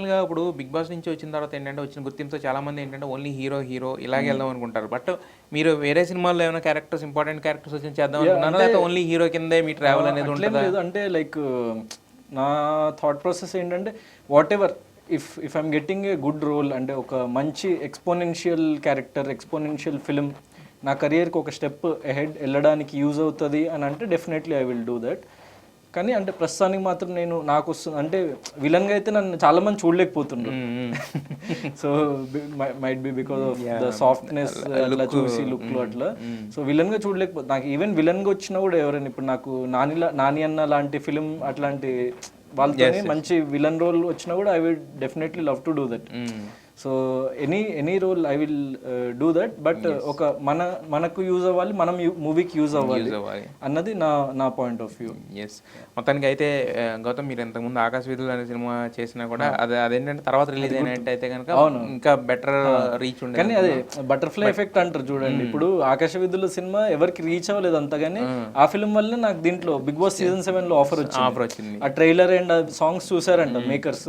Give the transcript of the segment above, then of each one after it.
నార్మల్గా ఇప్పుడు big boss నుంచి వచ్చిన తర్వాత ఏంటంటే వచ్చిన గుర్తింపుతో చాలా మంది ఏంటంటే ఓన్లీ హీరో హీరో ఇలాగే వెళ్దాం అనుకుంటారు. బట్ మీరు వేరే సినిమాల్లో ఏమైనా క్యారెక్టర్స్ ఇంపార్టెంట్ క్యారెక్టర్స్ వచ్చి చేద్దాం అనుకున్నారా, లేకపోతే ఓన్లీ హీరో కిందే మీ ట్రావెల్ అనేది ఉంటుందా? లేదు అంటే లైక్ నా థాట్ ప్రాసెస్ ఏంటంటే whatever if I'm getting a good role అంటే ఒక మంచి ఎక్స్పోనెన్షియల్ క్యారెక్టర్ ఎక్స్పోనెన్షియల్ ఫిలిం నా కెరియర్కి ఒక స్టెప్ అహెడ్ వెళ్ళడానికి యూజ్ అవుతుంది అని అంటే definitely I will do that. కానీ అంటే ప్రస్తుతానికి మాత్రం నేను నాకు వస్తుంది అంటే విలన్గా అయితే నన్ను చాలా మంది చూడలేకపోతుండ్రు. So might be because of the softness అట్లా చూసి లుక్లు అట్లా. సో విలన్గా చూడలేకపోతే నాకు ఈవెన్ విలన్గా వచ్చినా కూడా ఎవరైనా ఇప్పుడు నాకు నాని అన్న లాంటి ఫిలిం అట్లాంటి వాళ్ళతో మంచి విలన్ రోల్ వచ్చినా కూడా I will definitely love to do that. So any role I will do that. But ఒక మనకు యూజ్ అవ్వాలి, మనం మూవీకి యూజ్ అవ్వాలి అన్నది నా పాయింట్ ఆఫ్ వ్యూ. ఎస్, మొత్తానికి అయితే గౌతమ్ మీరు ఇంతకుముందు ఆకాశ వీధులు అనే సినిమా చేసినా కూడా అదేంటంటే తర్వాత రిలీజ్ అయినట్టయితే కనుక ఇంకా బెటర్ రీచ్ ఉండేది. కానీ అదే బటర్ఫ్లై ఎఫెక్ట్ అంటారు చూడండి. ఇప్పుడు ఆకాశ వీధులు సినిమా ఎవరికి రీచ్ అవ్వలేదు అంతగాని ఆ ఫిల్మ్ వల్ల నాకు దీంట్లో బిగ్ బాస్ సీజన్ 7 లో ఆఫర్ వచ్చింది. ఆ ట్రైలర్ అండ్ సాంగ్స్ చూసారంట మేకర్స్.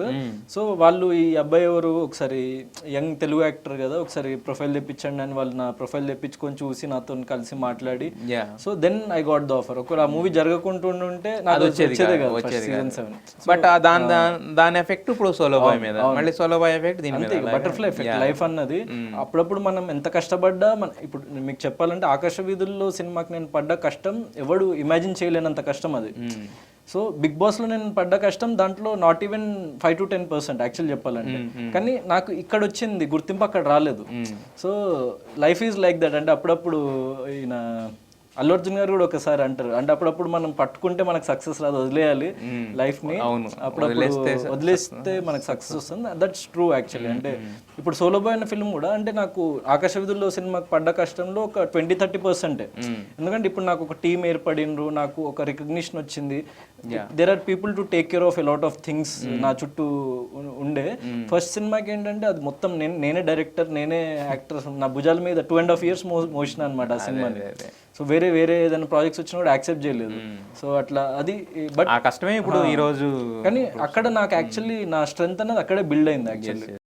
సో వాళ్ళు ఈ అబ్బాయి ఎవరు ఒకసారి యంగ్ తెలుగు యాక్టర్ కదా ఒకసారి ప్రొఫైల్ తెప్పించండి అని వాళ్ళు నా ప్రొఫైల్ తెప్పించుకొని చూసి నాతో కలిసి మాట్లాడి so then I got the offer. ఒకవేళ ఆ మూవీ జరగకుంటుంటే నాకు వచ్చేదే కదా సీజన్ 7. బట్ దాని ఎఫెక్ట్ ఇప్పుడు సోలో బాయ్ మీద, మళ్ళీ సోలో బాయ్ ఎఫెక్ట్ దీని మీద బటర్ఫ్లై ఎఫెక్ట్. లైఫ్ అన్నది అప్పుడప్పుడు మనం ఎంత కష్టపడ్డా ఇప్పుడు మీకు చెప్పాలంటే ఆకాశ వీధుల్లో సినిమాకి నేను పడ్డ కష్టం ఎవడు ఇమాజిన్ చేయలేనంత కష్టం అది. సో బిగ్ బాస్లో నేను పడ్డ కష్టం దాంట్లో నాట్ ఈవెన్ 5 to 10% యాక్చువల్ చెప్పాలంటే. కానీ నాకు ఇక్కడ వచ్చింది గుర్తింపు, అక్కడ రాలేదు. So life is like that. అంటే అప్పుడప్పుడు ఈయన అల్లు అర్జున్ గారు కూడా ఒకసారి అంటారు అంటే అప్పుడప్పుడు మనం పట్టుకుంటే మనకు సక్సెస్ రాదు, వదిలేయాలి లైఫ్ ని. అప్పుడప్పుడు వదిలేస్తే మనకు సక్సెస్ వస్తుంది. That's true actually. అంటే ఇప్పుడు సోలో బాయ్ అన్న ఫిల్మ్ కూడా అంటే నాకు ఆకాశ వీధుల్లో సినిమాకి పడ్డ కష్టంలో ఒక 20-30%. ఎందుకంటే ఇప్పుడు నాకు ఒక టీం ఏర్పడినరు, నాకు ఒక రికగ్నిషన్ వచ్చింది. There are people to take care of a lot of things నా చుట్టూ ఉండే. ఫస్ట్ సినిమాకి ఏంటంటే అది మొత్తం నేనే డైరెక్టర్, నేనే యాక్టర్, నా భుజాల మీద 2.5 years మోషన్ అనమాట ఆ సినిమాని. సో వేరే ఏదైనా ప్రాజెక్ట్స్ వచ్చినా కూడా యాక్సెప్ట్ చేయలేదు. సో అట్లా అది బట్ కష్టమే ఇప్పుడు ఈ రోజు. కానీ అక్కడ నాకు యాక్చువల్లీ నా స్ట్రెంత్ అనేది అక్కడే బిల్డ్ అయింది యాక్చువల్లీ.